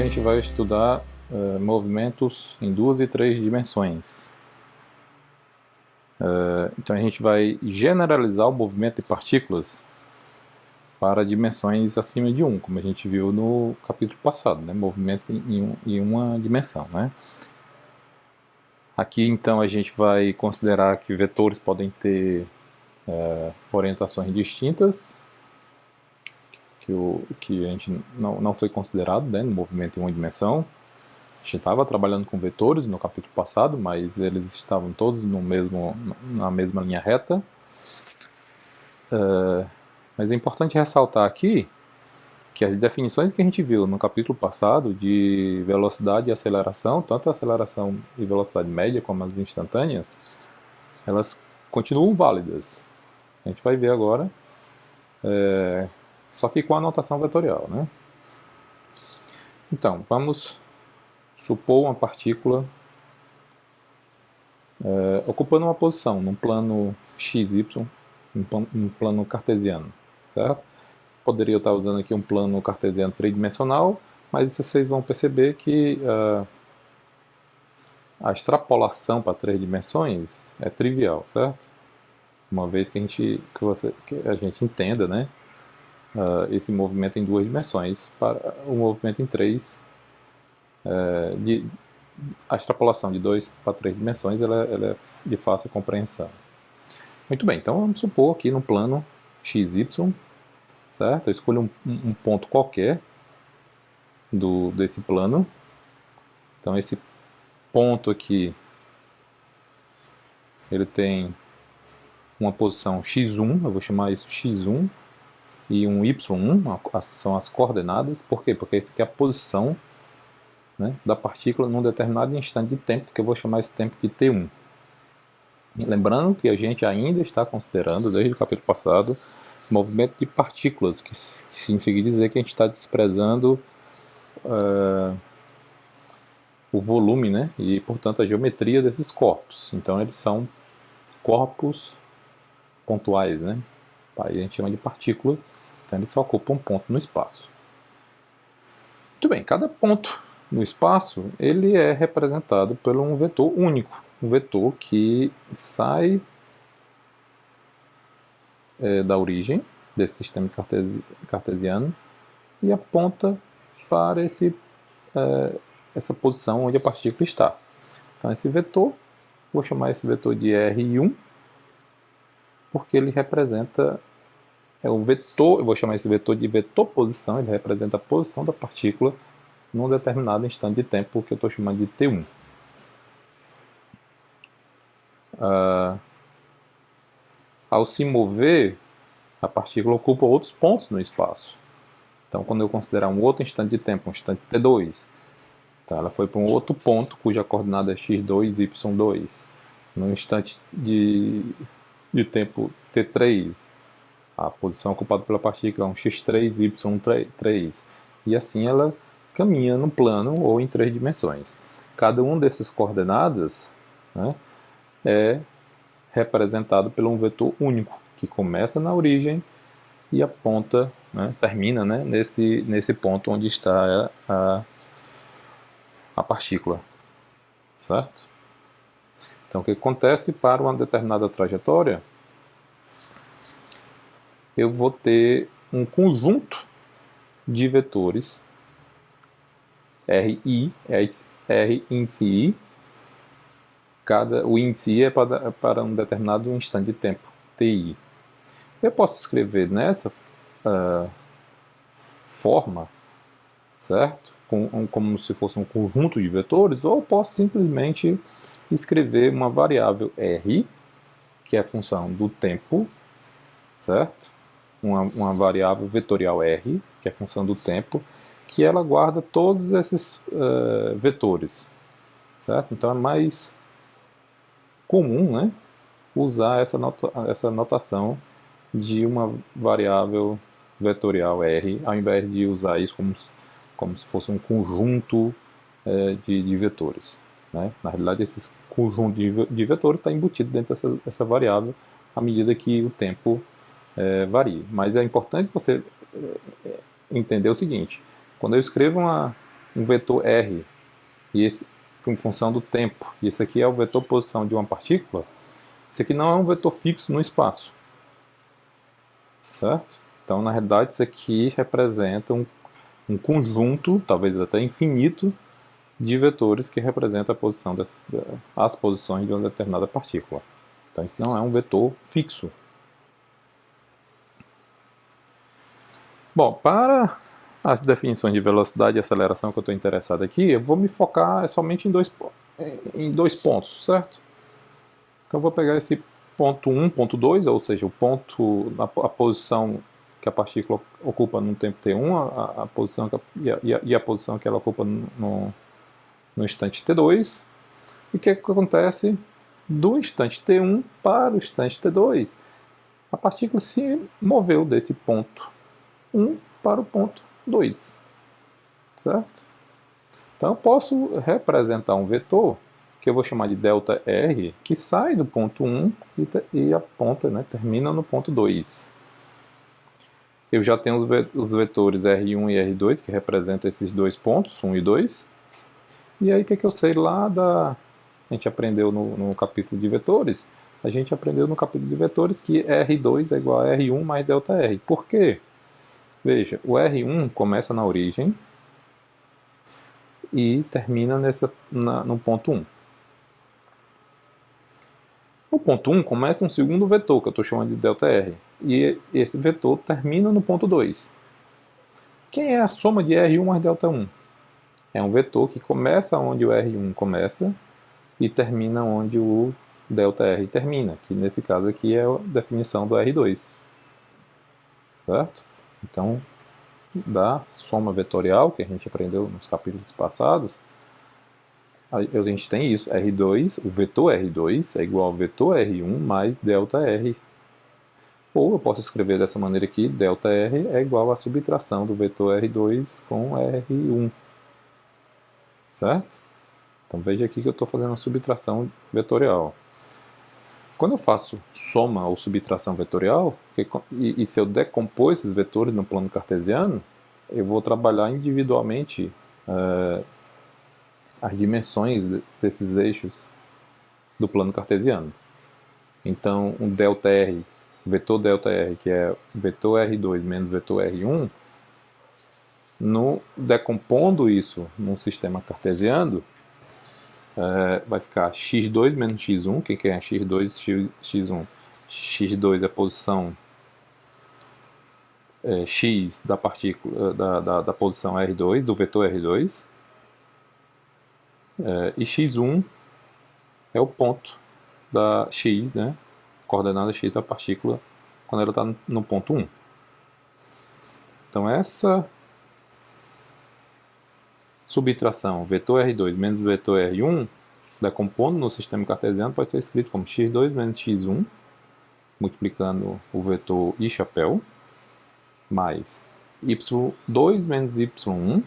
gente vai estudar movimentos em 2 e 3 dimensões. Então a gente vai generalizar o movimento de partículas para dimensões acima de 1, como a gente viu no capítulo passado, né? Movimento em uma dimensão, né? Aqui então a gente vai considerar que vetores podem ter orientações distintas, que a gente não foi considerado, né, no movimento em uma dimensão. A gente estava trabalhando com vetores no capítulo passado, mas eles estavam todos na mesma linha reta. Mas é importante ressaltar aqui que as definições que a gente viu no capítulo passado de velocidade e aceleração, tanto a aceleração e velocidade média como as instantâneas, elas continuam válidas. A gente vai ver agora, só que com a notação vetorial, né? Então, vamos supor uma partícula ocupando uma posição num plano XY, um plano cartesiano, certo? Poderia estar usando aqui um plano cartesiano tridimensional, mas vocês vão perceber que a extrapolação para 3 dimensões é trivial, certo? Uma vez que a gente entenda, né, esse movimento em 2 dimensões, para o movimento em 3, a extrapolação de 2 para 3 dimensões ela é de fácil compreensão. Muito bem, então vamos supor aqui no plano XY, certo? Eu escolho um ponto qualquer desse plano. Então esse ponto aqui, ele tem uma posição x1, eu vou chamar isso x1, e um y1, são as coordenadas. Por quê? Porque essa aqui é a posição, né, da partícula num determinado instante de tempo, que eu vou chamar esse tempo de t1. Lembrando que a gente ainda está considerando, desde o capítulo passado, movimento de partículas, que significa dizer que a gente está desprezando o volume, né, e, portanto, a geometria desses corpos. Então, eles são corpos pontuais, né? Aí a gente chama de partícula, então eles só ocupam um ponto no espaço. Muito bem, cada ponto no espaço ele é representado por um vetor único, um vetor que sai da origem desse sistema cartesiano e aponta para essa posição onde a partícula está. Então esse vetor, vou chamar esse vetor de R1, porque ele representa o vetor, eu vou chamar esse vetor de vetor posição, ele representa a posição da partícula num determinado instante de tempo, que eu estou chamando de T1. Ao se mover, a partícula ocupa outros pontos no espaço. Então, quando eu considerar um outro instante de tempo, um instante T2, tá, ela foi para um outro ponto cuja coordenada é x2, y2. No instante de tempo T3, a posição ocupada pela partícula é um x3, y3. E assim ela caminha no plano ou em 3 dimensões. Cada um dessas coordenadas, né, é representado por um vetor único, que começa na origem e aponta, né, termina, né, nesse ponto onde está a partícula. Certo? Então, o que acontece para uma determinada trajetória? Eu vou ter um conjunto de vetores RI, R índice I. O índice I é para um determinado instante de tempo, TI. Eu posso escrever nessa forma, certo? Como se fosse um conjunto de vetores, ou posso simplesmente escrever uma variável R, que é a função do tempo, certo? Uma variável vetorial R, que é a função do tempo, que ela guarda todos esses vetores, certo? Então é mais comum, né, usar essa notação de uma variável vetorial R, ao invés de usar isso como se fosse um conjunto de vetores. Né? Na realidade, esse conjunto de vetores está embutido dentro dessa variável à medida que o tempo varia. Mas é importante você entender o seguinte: quando eu escrevo uma um vetor R, e esse em função do tempo, e esse aqui é o vetor posição de uma partícula, esse aqui não é um vetor fixo no espaço, certo? Então, na realidade, isso aqui representa um conjunto, talvez até infinito, de vetores que representam a posição as posições de uma determinada partícula. Então, isso não é um vetor fixo. Bom, para as definições de velocidade e aceleração que eu estou interessado aqui, eu vou me focar somente em dois pontos, certo? Então eu vou pegar esse ponto 1, ponto 2, ou seja, a posição que a partícula ocupa no tempo t1, a posição e a posição que ela ocupa no instante t2. E o que acontece do instante t1 para o instante t2? A partícula se moveu desse ponto 1 para o ponto 2, certo? Então eu posso representar um vetor que eu vou chamar de ΔR, que sai do ponto 1 e aponta, né, termina no ponto 2. Eu já tenho os vetores R1 e R2, que representam esses dois pontos, 1 e 2. E aí o que eu sei lá a gente aprendeu no capítulo de vetores? A gente aprendeu no capítulo de vetores que R2 é igual a R1 mais ΔR. Por quê? Veja, o R1 começa na origem e termina no ponto 1. No ponto 1 começa um segundo vetor, que eu estou chamando de ΔR, e esse vetor termina no ponto 2. Quem é a soma de R1 mais ΔR1? É um vetor que começa onde o R1 começa e termina onde o ΔR termina, que nesse caso aqui é a definição do R2. Certo? Então, da soma vetorial, que a gente aprendeu nos capítulos passados, a gente tem isso, R2, o vetor R2 é igual ao vetor R1 mais ΔR. Ou eu posso escrever dessa maneira aqui, ΔR é igual à subtração do vetor R2 com R1. Certo? Então veja aqui que eu estou fazendo a subtração vetorial. Quando eu faço soma ou subtração vetorial, e se eu decompor esses vetores no plano cartesiano, eu vou trabalhar individualmente as dimensões desses eixos do plano cartesiano. Então, um ΔR, vetor ΔR, que é vetor R2 menos vetor R1, decompondo isso num sistema cartesiano, vai ficar x2 menos x1. O que é x2 x1? x2 é a posição x da partícula da posição R2, do vetor R2, e x1 é o ponto da x, né, coordenada x da partícula quando ela está no ponto 1. Então essa subtração vetor R2 menos vetor R1, decompondo no sistema cartesiano, pode ser escrito como x2 menos x1, multiplicando o vetor I chapéu, mais y2 menos y1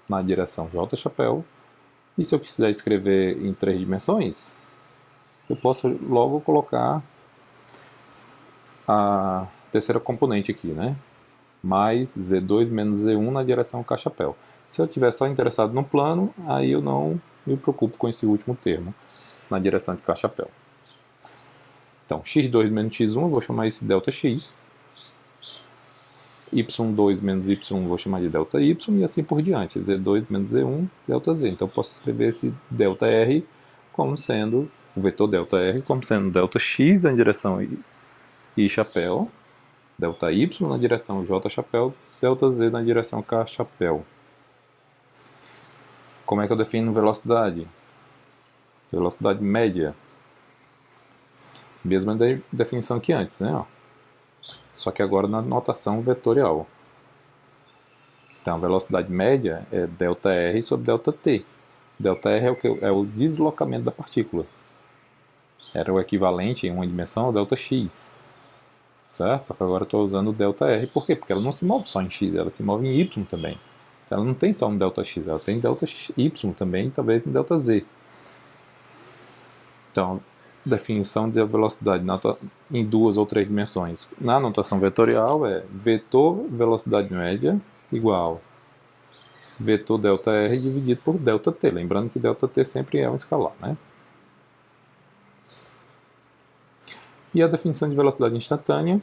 na direção J chapéu. E se eu quiser escrever em 3 dimensões, eu posso logo colocar a terceira componente aqui, né? Mais Z2 menos Z1 na direção K chapéu. Se eu estiver só interessado no plano, aí eu não me preocupo com esse último termo, na direção de K chapéu. Então, x2 menos x1, eu vou chamar isso de ΔX. y2 menos y1, vou chamar de ΔY, e assim por diante. Z2 menos Z1, ΔZ. Então, eu posso escrever esse ΔR como sendo, o vetor ΔR, como sendo ΔX na direção I chapéu, ΔY na direção J chapéu, ΔZ na direção K chapéu. Como é que eu defino velocidade? Velocidade média. Mesma definição que antes, né? Só que agora na notação vetorial. Então, a velocidade média é ΔR sobre ΔT. ΔR é o deslocamento da partícula. Era o equivalente em uma dimensão ao ΔX. Certo? Só que agora eu estou usando o ΔR. Por quê? Porque ela não se move só em X, ela se move em Y também. Então, ela não tem só um ΔX, ela tem ΔY também e talvez um ΔZ. Então, definição de velocidade em 2 ou 3 dimensões. Na notação vetorial é vetor velocidade média igual vetor ΔR dividido por ΔT. Lembrando que ΔT sempre é um escalar, né? E a definição de velocidade instantânea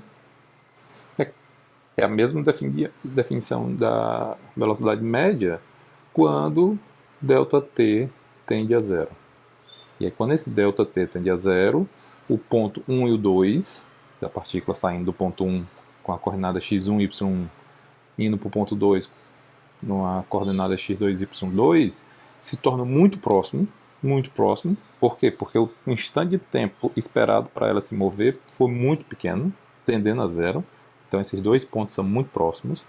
é a mesma definição da velocidade média quando ΔT tende a zero. E aí, quando esse ΔT tende a zero, o ponto 1 e o 2, da partícula saindo do ponto 1 com a coordenada x1, y1, indo para o ponto 2 numa coordenada x2, y2, se torna muito próximo. Muito próximo. Por quê? Porque o instante de tempo esperado para ela se mover foi muito pequeno, tendendo a zero. Então esses dois pontos são muito próximos,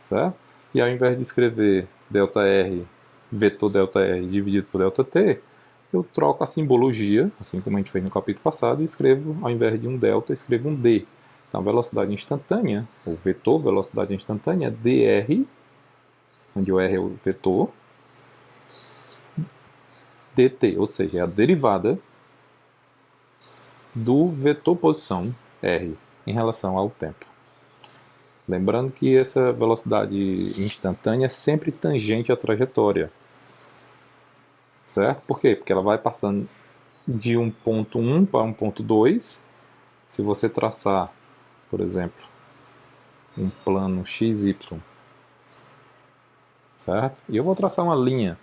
certo? E ao invés de escrever ΔR, vetor ΔR dividido por ΔT, eu troco a simbologia, assim como a gente fez no capítulo passado, e escrevo, ao invés de um delta, escrevo um d. Então, velocidade instantânea, o vetor velocidade instantânea, dr, onde o r é o vetor, dt, ou seja, é a derivada do vetor posição r em relação ao tempo. Lembrando que essa velocidade instantânea é sempre tangente à trajetória. Certo? Por quê? Porque ela vai passando de um ponto 1 para um ponto 2. Se você traçar, por exemplo, um plano XY, certo? E eu vou traçar uma linha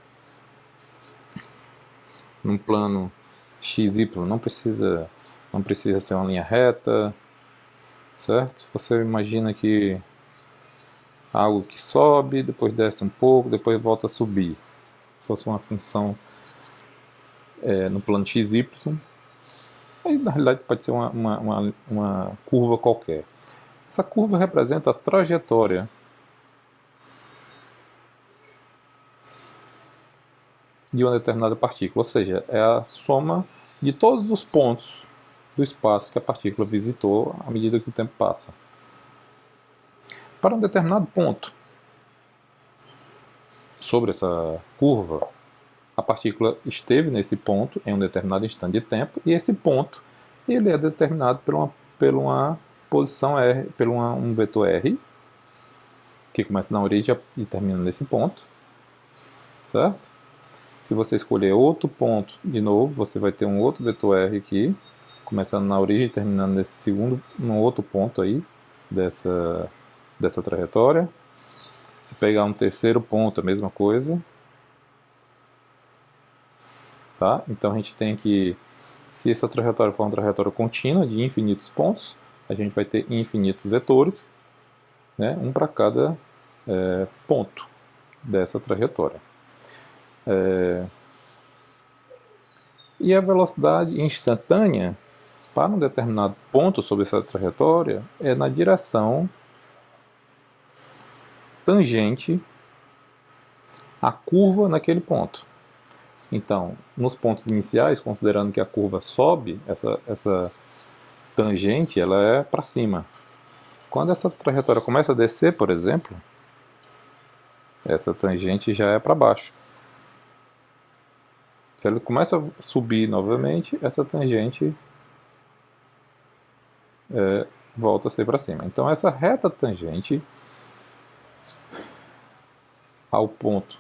num plano XY, não precisa ser uma linha reta, certo? Você imagina que algo que sobe, depois desce um pouco, depois volta a subir. Se fosse uma função no plano XY, aí na realidade pode ser uma curva qualquer. Essa curva representa a trajetória de uma determinada partícula, ou seja, é a soma de todos os pontos do espaço que a partícula visitou à medida que o tempo passa. Para um determinado ponto sobre essa curva, a partícula esteve nesse ponto em um determinado instante de tempo, e esse ponto ele é determinado por uma posição R, por um vetor R, que começa na origem e termina nesse ponto, certo? Se você escolher outro ponto de novo, você vai ter um outro vetor R aqui, começando na origem e terminando num outro ponto aí dessa trajetória. Se pegar um terceiro ponto, a mesma coisa. Tá? Então a gente tem que, se essa trajetória for uma trajetória contínua de infinitos pontos, a gente vai ter infinitos vetores, né? Um para cada ponto dessa trajetória. E a velocidade instantânea para um determinado ponto sobre essa trajetória é na direção tangente à curva naquele ponto. Então, nos pontos iniciais, considerando que a curva sobe, essa tangente ela é para cima. Quando essa trajetória começa a descer, por exemplo, essa tangente já é para baixo. Se ela começa a subir novamente, essa tangente volta a ser para cima. Então, essa reta tangente ao ponto,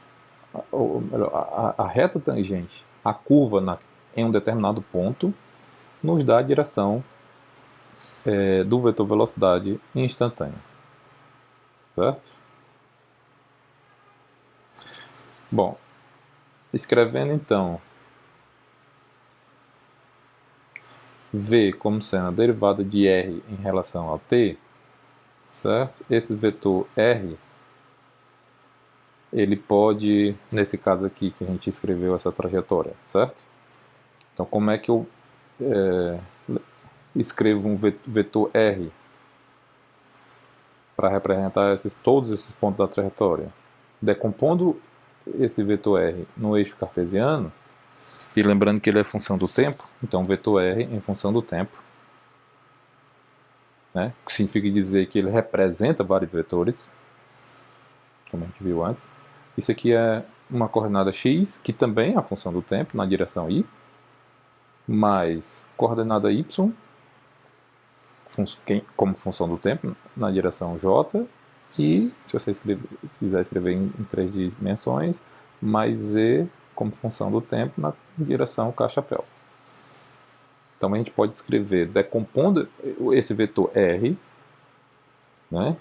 ou melhor, a reta tangente à curva em um determinado ponto, nos dá a direção do vetor velocidade instantânea. Certo? Bom, escrevendo então V como sendo a derivada de R em relação ao T, certo? Esse vetor R, ele pode, nesse caso aqui que a gente escreveu essa trajetória, certo? Então como é que eu escrevo um vetor R para representar todos esses pontos da trajetória? Decompondo esse vetor R no eixo cartesiano, e lembrando que ele é função do tempo, então vetor R em função do tempo, né? Que significa dizer que ele representa vários vetores, como a gente viu antes. Isso aqui é uma coordenada x, que também é a função do tempo, na direção y, mais coordenada y, como função do tempo, na direção j, e, se você quiser escrever em 3 dimensões, mais z como função do tempo na direção K-chapéu. Então a gente pode escrever decompondo esse vetor R, né,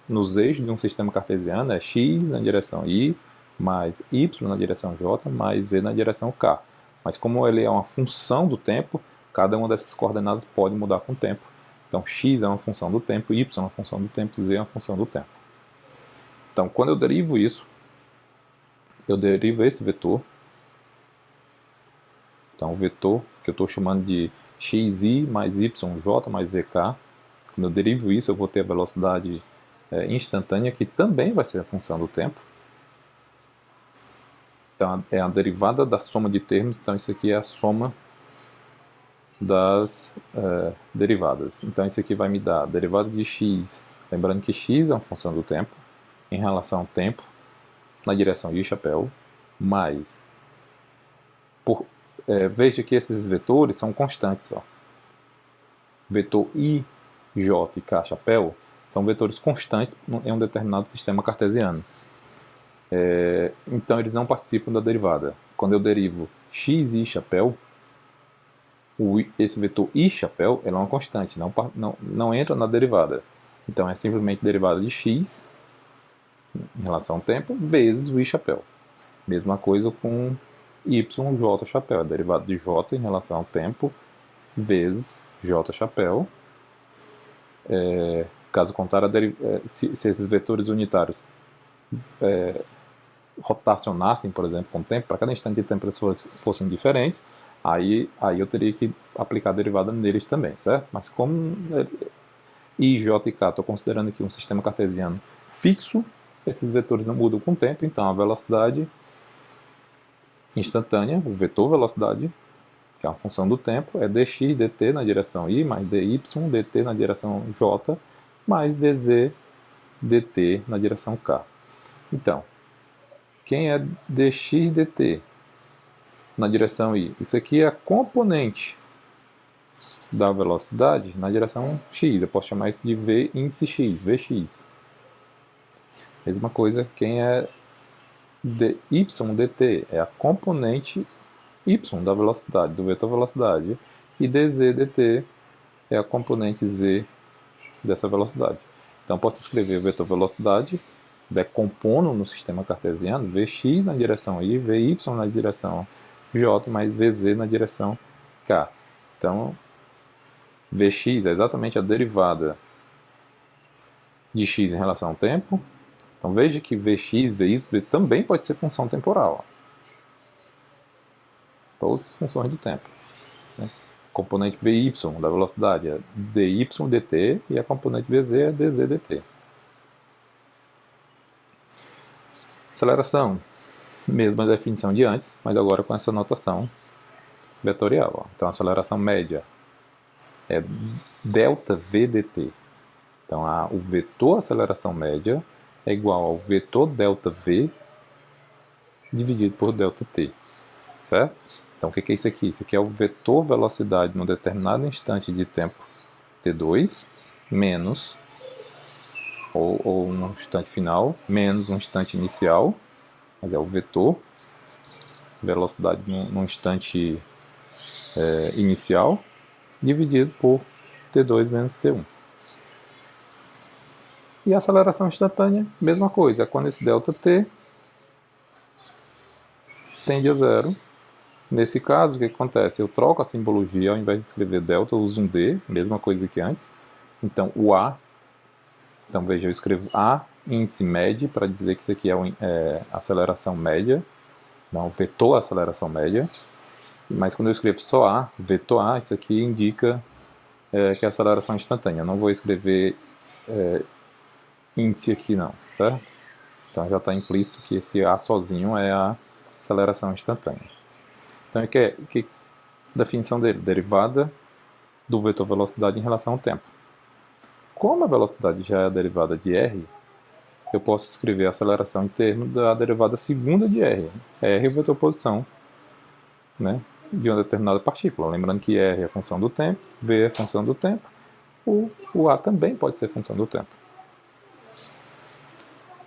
nos eixos de um sistema cartesiano, é x na direção I, mais y na direção J, mais z na direção K. Mas como ele é uma função do tempo, cada uma dessas coordenadas pode mudar com o tempo. Então x é uma função do tempo, y é uma função do tempo, z é uma função do tempo. Então quando eu derivo isso, eu derivo esse vetor. Então o vetor que eu estou chamando de xi mais yj mais zk, quando eu derivo isso, eu vou ter a velocidade instantânea, que também vai ser a função do tempo. Então é a derivada da soma de termos, então isso aqui é a soma das derivadas. Então isso aqui vai me dar a derivada de x, lembrando que x é uma função do tempo, em relação ao tempo, na direção de chapéu, mais, veja que esses vetores são constantes. Ó. Vetor I, J e K chapéu são vetores constantes em um determinado sistema cartesiano. Então eles não participam da derivada. Quando eu derivo x e chapéu, esse vetor I chapéu é uma constante, não entra na derivada. Então é simplesmente derivada de x em relação ao tempo vezes o I chapéu. Mesma coisa com y, j chapéu, é derivada de j em relação ao tempo vezes j chapéu. Caso contrário, se esses vetores unitários rotacionassem, por exemplo, com o tempo, para cada instante de tempo eles fossem diferentes, aí eu teria que aplicar a derivada neles também, certo? Mas como I, J e K estou considerando aqui um sistema cartesiano fixo, esses vetores não mudam com o tempo, então a velocidade instantânea, o vetor velocidade, que é uma função do tempo, é dx dt na direção I, mais dy dt na direção J, mais dz dt na direção K. Então, quem é dx dt na direção I? Isso aqui é a componente da velocidade na direção x. Eu posso chamar isso de v índice x, vx. Mesma coisa, quem é dy dt é a componente y da velocidade, do vetor velocidade, e dz dt é a componente z dessa velocidade. Então posso escrever o vetor velocidade decompondo no sistema cartesiano vx na direção I, vy na direção j, mais vz na direção k. Então vx é exatamente a derivada de x em relação ao tempo. Então veja que vx, vy também pode ser função temporal. Todas as funções do tempo. Né? Componente vy da velocidade é dy dt e a componente vz é dz dt. Aceleração, mesma definição de antes, mas agora com essa notação vetorial. Ó. Então a aceleração média é delta v dt. Então o vetor aceleração média é igual ao vetor delta v dividido por delta t. Certo? Então o que é isso aqui? Isso aqui é o vetor velocidade num determinado instante de tempo t2 menos, ou no instante final, menos um instante inicial, mas é o vetor velocidade num instante inicial, dividido por t2 menos t1. E a aceleração instantânea, mesma coisa, é quando esse ΔT tende a zero. Nesse caso, o que acontece? Eu troco a simbologia, ao invés de escrever delta, eu uso um D, mesma coisa que antes. Então, o A, então veja, eu escrevo A, índice médio, para dizer que isso aqui é aceleração média, não, vetor aceleração média. Mas quando eu escrevo só A, vetor A, isso aqui indica que é aceleração instantânea. Eu não vou escrever índice aqui não, certo? Então já está implícito que esse A sozinho é a aceleração instantânea. Então, que definição dele? Derivada do vetor velocidade em relação ao tempo. Como a velocidade já é a derivada de r, eu posso escrever a aceleração em termos da derivada segunda de r. R é o vetor posição, né, de uma determinada partícula. Lembrando que r é a função do tempo, v é a função do tempo, o o A também pode ser função do tempo.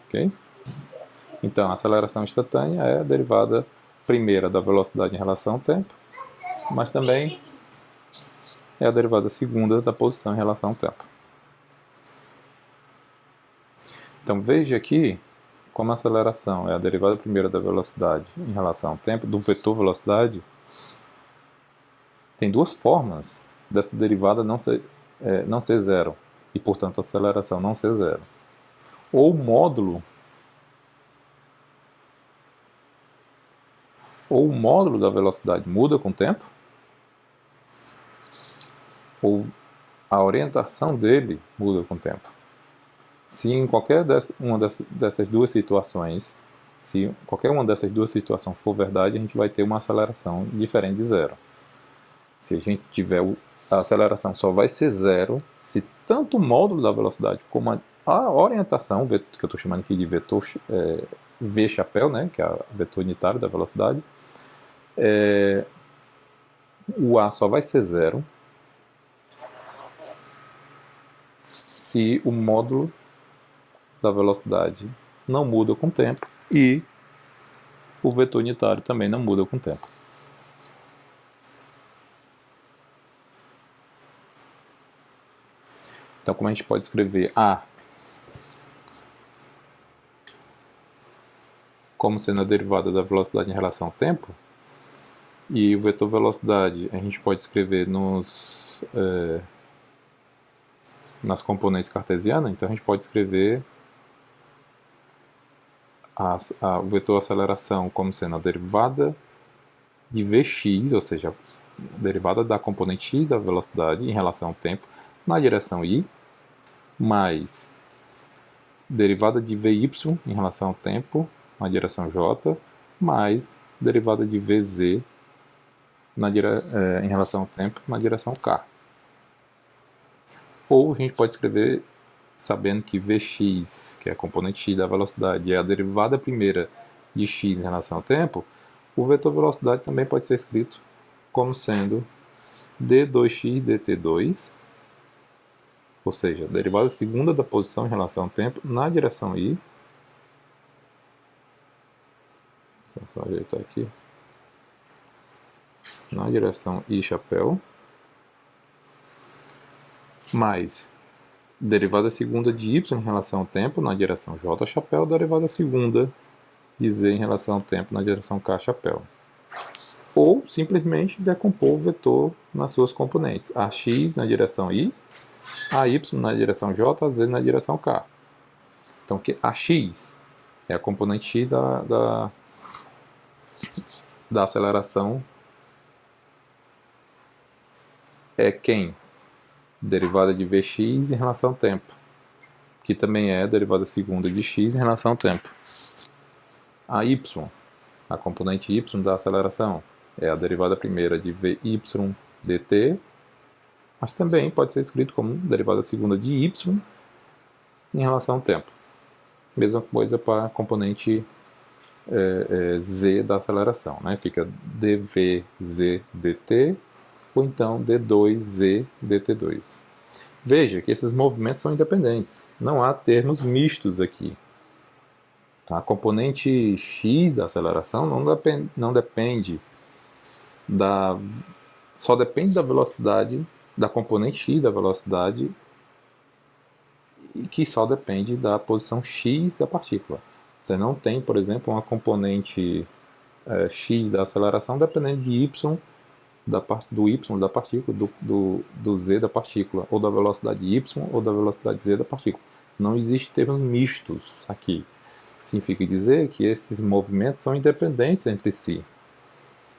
Ok? Então, a aceleração instantânea é a derivada primeira da velocidade em relação ao tempo, mas também é a derivada segunda da posição em relação ao tempo. Então, veja aqui como a aceleração é a derivada primeira da velocidade em relação ao tempo, do vetor velocidade. Tem duas formas dessa derivada não ser zero, e, portanto, a aceleração não ser zero. Ou o módulo da velocidade muda com o tempo, ou a orientação dele muda com o tempo. Se em qualquer dessas duas situações, se qualquer uma dessas duas situações for verdade, a gente vai ter uma aceleração diferente de zero. Se a gente tiver a aceleração só vai ser zero se tanto o módulo da velocidade como a orientação, que eu estou chamando aqui de vetor V-chapéu, né, que é o vetor unitário da velocidade, o A só vai ser zero se o módulo da velocidade não muda com o tempo e o vetor unitário também não muda com o tempo. Então, como a gente pode escrever A como sendo a derivada da velocidade em relação ao tempo, e o vetor velocidade a gente pode escrever nas componentes cartesianas, então a gente pode escrever o vetor aceleração como sendo a derivada de Vx, ou seja, a derivada da componente x da velocidade em relação ao tempo na direção y, mais derivada de Vy em relação ao tempo na direção j, mais derivada de Vz em relação ao tempo na direção k. Ou a gente pode escrever sabendo que Vx, que é a componente x da velocidade, é a derivada primeira de x em relação ao tempo, o vetor velocidade também pode ser escrito como sendo d2x dt2, ou seja, a derivada segunda da posição em relação ao tempo na direção y. Só ajeitar aqui. Na direção y chapéu, mais derivada segunda de y em relação ao tempo na direção j chapéu, derivada segunda de z em relação ao tempo na direção k chapéu. Ou simplesmente decompor o vetor nas suas componentes, ax na direção y, ay na direção j, az na direção k. Então, ax é a componente x da aceleração, é quem? Derivada de Vx em relação ao tempo, que também é a derivada segunda de x em relação ao tempo. A y, a componente y da aceleração, é a derivada primeira de Vy dt, mas também pode ser escrito como derivada segunda de y em relação ao tempo. Mesma coisa para a componente z da aceleração, né? Fica dvz dt ou então d2z dt2. Veja que esses movimentos são independentes, não há termos mistos aqui. A componente x da aceleração não depende só depende da velocidade, da componente x da velocidade, e que só depende da posição x da partícula. Você não tem, por exemplo, uma componente x da aceleração dependendo de y, do y da partícula, do z da partícula, ou da velocidade y ou da velocidade z da partícula. Não existe termos mistos aqui. Significa dizer que esses movimentos são independentes entre si.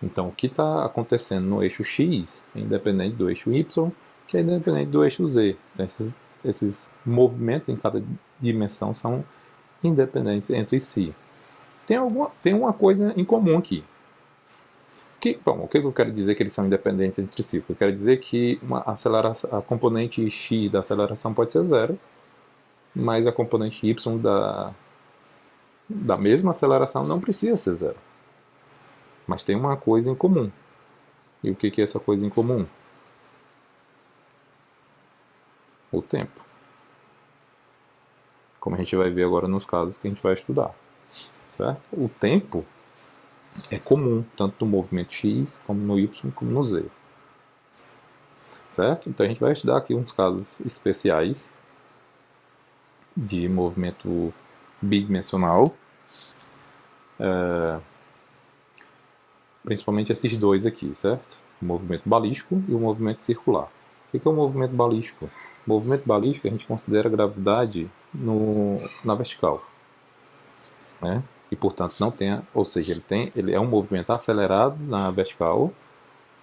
Então, o que está acontecendo no eixo x é independente do eixo y, que é independente do eixo z. Então, esses movimentos em cada dimensão são independentes entre si. Tem uma coisa em comum aqui. O que eu quero dizer que eles são independentes entre si? Eu quero dizer que a componente x da aceleração pode ser zero, mas a componente y da mesma aceleração não precisa ser zero. Mas tem uma coisa em comum. E o que é essa coisa em comum? o tempo. Como a gente vai ver agora nos casos que a gente vai estudar. Certo? O tempo é comum, tanto no movimento x, como no y, como no z. Certo? Então a gente vai estudar aqui uns casos especiais de movimento bidimensional, principalmente esses dois aqui, certo? O movimento balístico e o movimento circular. O que é o movimento balístico? O movimento balístico a gente considera a gravidade na vertical, né? E portanto não tem, ou seja, ele é um movimento acelerado na vertical,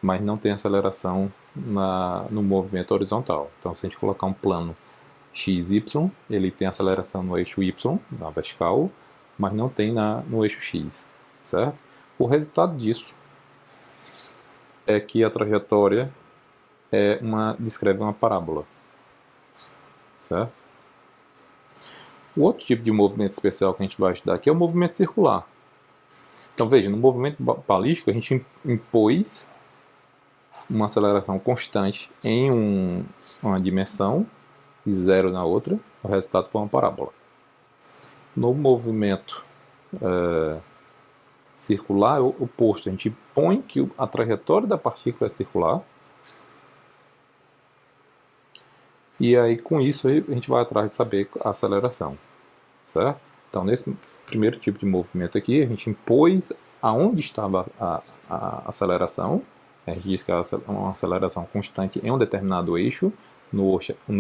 mas não tem aceleração no movimento horizontal. Então se a gente colocar um plano XY, ele tem aceleração no eixo Y, na vertical, mas não tem no eixo X, certo? O resultado disso é que a trajetória descreve uma parábola, certo? O outro tipo de movimento especial que a gente vai estudar aqui é o movimento circular. Então veja, no movimento balístico a gente impôs uma aceleração constante em uma dimensão e zero na outra, o resultado foi uma parábola. No movimento circular é o oposto, a gente impõe que a trajetória da partícula é circular, e aí com isso a gente vai atrás de saber a aceleração, certo? Então nesse primeiro tipo de movimento aqui, a gente impôs aonde estava a aceleração, a gente diz que é uma aceleração constante em um determinado eixo, no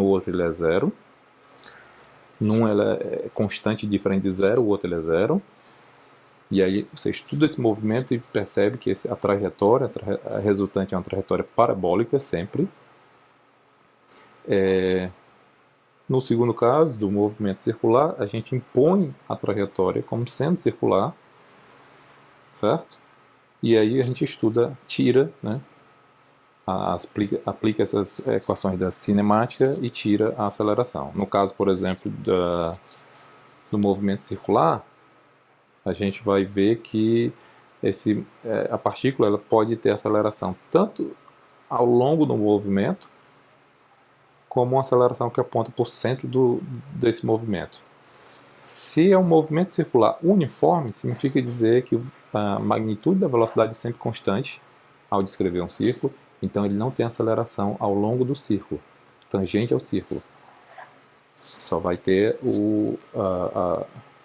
outro ele é zero, num ele é constante diferente de zero, o outro ele é zero, e aí você estuda esse movimento e percebe que a trajetória resultante é uma trajetória parabólica sempre. No segundo caso, do movimento circular, a gente impõe a trajetória como sendo circular, certo? E aí a gente tira, né, aplica essas equações da cinemática e tira a aceleração. No caso, por exemplo, do movimento circular, a gente vai ver que a partícula ela pode ter aceleração tanto ao longo do movimento, como uma aceleração que aponta para o centro desse movimento. Se é um movimento circular uniforme, significa dizer que a magnitude da velocidade é sempre constante ao descrever um círculo, então ele não tem aceleração ao longo do círculo, tangente ao círculo. Só vai ter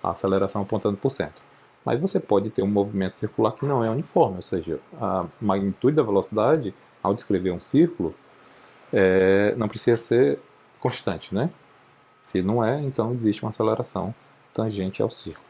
a aceleração apontando para o centro. Mas você pode ter um movimento circular que não é uniforme, ou seja, a magnitude da velocidade ao descrever um círculo não precisa ser constante, né? Se não é, então existe uma aceleração tangente ao círculo.